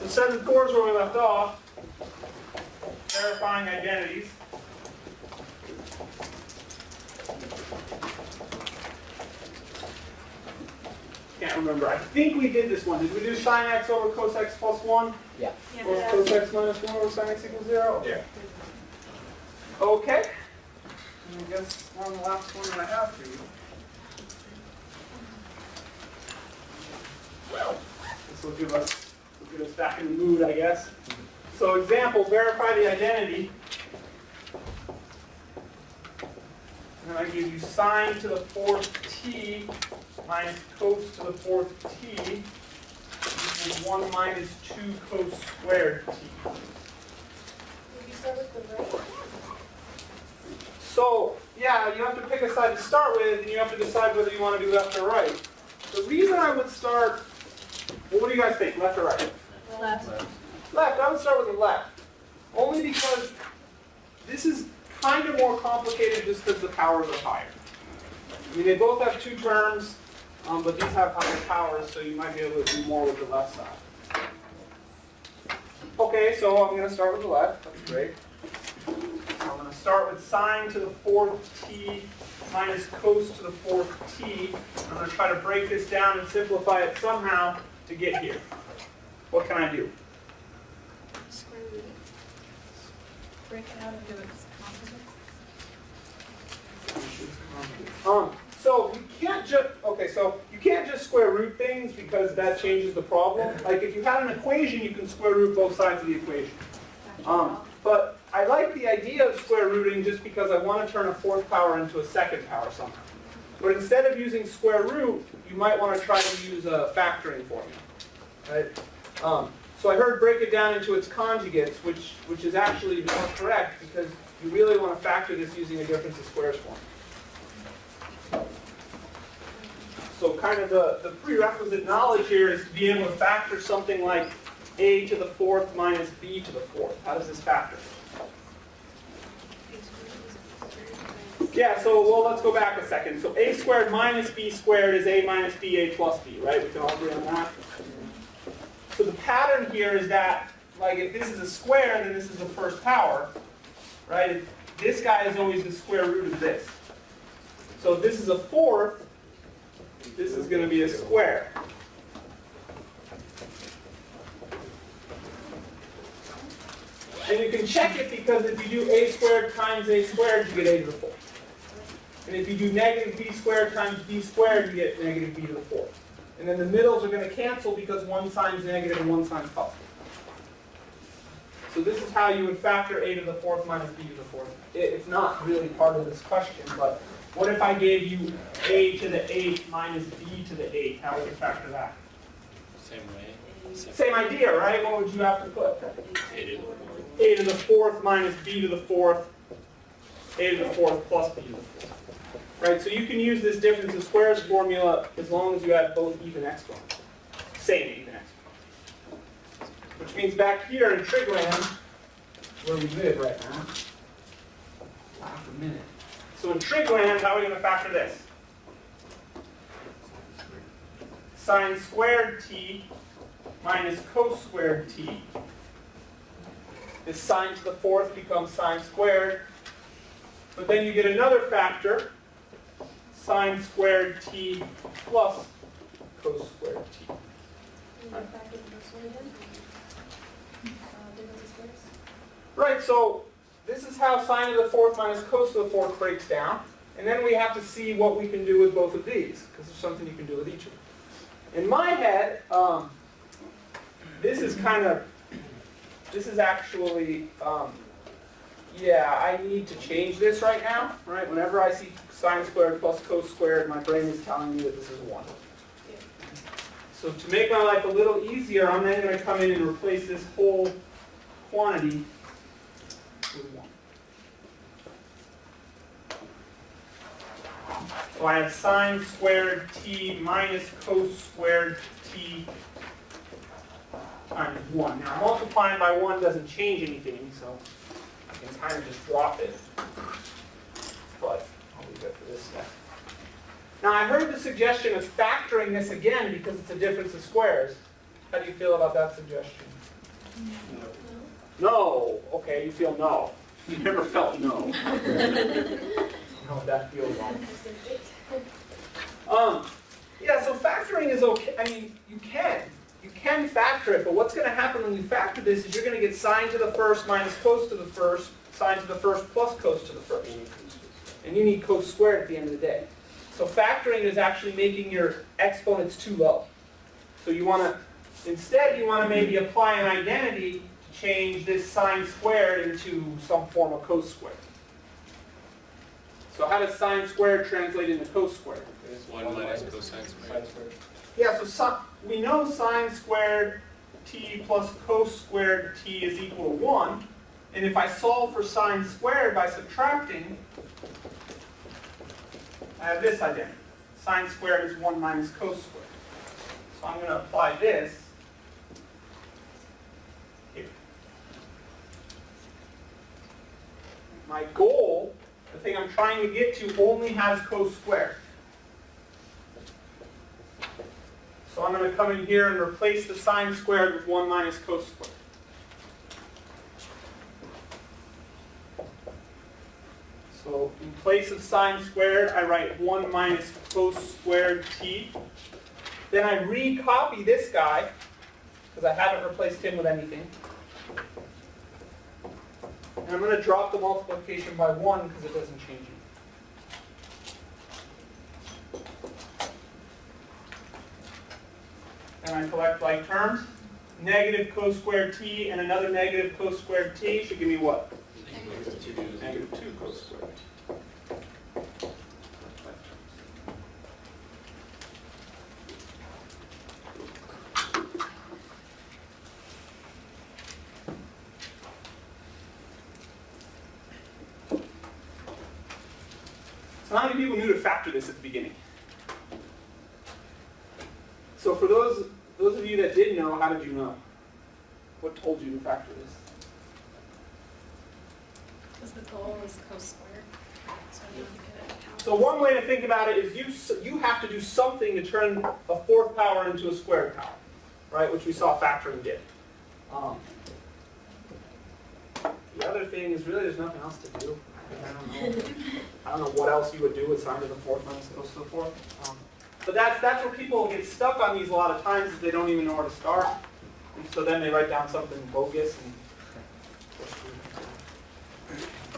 So 7-4 is where we left off. Verifying identities. Can't remember. I think we did this one. Did we do sine x over cos x plus 1? Yeah. Or cos x minus 1 over sine x equals 0? Yeah. Okay. And I guess one last one that I have for you. This will get us back in the mood, I guess. So example, verify the identity. And I give you sine to the 4th t minus cos to the 4th t equals 1 minus 2 cos squared t. Did you start with the right? So, yeah, you have to pick a side to start with, and you have to decide whether you want to do left or right. The reason I would start, well, what do you guys think, left or right? Left. Left, I would start with the left. Only because this is kind of more complicated just because the powers are higher. I mean, they both have two terms, but these have higher powers, so you might be able to do more with the left side. Okay, so I'm going to start with the left. That's great. I'm going to start with sine to the 4th t minus cos to the 4th t. I'm going to try to break this down and simplify it somehow to get here. What can I do? Square root it. Break it out into its composite. So you can't just square root things because that changes the problem. Like if you had an equation, you can square root both sides of the equation. But I like the idea of square rooting just because I want to turn a 4th power into a 2nd power somehow. But instead of using square root, you might want to try to use a factoring formula. Right? So I heard break it down into its conjugates, which is actually more correct because you really want to factor this using a difference of squares form. So kind of the prerequisite knowledge here is to be able to factor something like a to the 4th minus b to the 4th. How does this factor? Yeah, so well, let's go back a second. So a squared minus b squared is a minus b, a plus b, right? We can all agree on that. So the pattern here is that, like, if this is a square, then this is the 1st power, right? This guy is always the square root of this. So if this is a 4th, this is going to be a square. And you can check it because if you do a squared times a squared, you get a to the 4th. And if you do negative b squared times b squared, you get negative b to the 4th. And then the middles are going to cancel because one sign's negative and one sign's positive. So this is how you would factor a to the 4th minus b to the 4th. It's not really part of this question, but what if I gave you a to the 8th minus b to the 8th? How would you factor that? Same way. Same idea, right? What would you have to put? A to the 4th. A to the 4th minus b to the 4th. A to the 4th plus b to the 4th. Right, so you can use this difference of squares formula as long as you have both even exponents. Same even exponents. Which means back here in trig land, where we live right now, half a minute. So in trig land, how are we going to factor this? Sine squared t minus cos squared t. This sine to the 4th becomes sine squared. But then you get another factor, sine squared t plus cos squared t. Right, so this is how sine to the 4th minus cos to the 4th breaks down. And then we have to see what we can do with both of these, because there's something you can do with each of them. In my head, this is actually, yeah, I need to change this right now, right? Whenever I see sine squared plus cos squared, my brain is telling me that this is 1. So to make my life a little easier, I'm then going to come in and replace this whole quantity with 1. So I have sine squared t minus cos squared t times 1. Now multiplying by 1 doesn't change anything, so I can kind of just drop it. But I'll leave it for this step. Now I heard the suggestion of factoring this again because it's a difference of squares. How do you feel about that suggestion? No. Okay, you feel no. You never felt no. I don't know what that feels like. Yeah, so factoring is okay. I mean, you can factor it, but what's going to happen when you factor this is you're going to get sine to the first minus cos to the first, sine to the first plus cos to the first. And you need cos squared at the end of the day. So factoring is actually making your exponents too low. So you want to, instead you want to maybe apply an identity to change this sine squared into some form of cos squared. So how does sine squared translate into cos squared? It's 1 minus cosine squared. Yeah, so we know sine squared t plus cos squared t is equal to 1. And if I solve for sine squared by subtracting, I have this identity. Sine squared is 1 minus cos squared. So I'm going to apply this here. My goal, the thing I'm trying to get to, only has cos squared. So I'm going to come in here and replace the sine squared with 1 minus cos squared. So in place of sine squared, I write 1 minus cos squared t. Then I recopy this guy, because I haven't replaced him with anything. And I'm going to drop the multiplication by 1 because it doesn't change it. And I collect like terms. Negative cos squared t and another negative cos squared t should give me what? Negative 2 cos squared. So how many people knew to factor this at the beginning? So for those of you that did know, how did you know? What told you to factor this? Because the goal is cos squared. So I know you could So one way to think about it is you have to do something to turn a fourth power into a squared power, right? Which we saw factoring did. The other thing is really there's nothing else to do. I don't know what else you would do with sine to the fourth minus cos to the fourth. But that's where people get stuck on these a lot of times is they don't even know where to start. And so then they write down something bogus and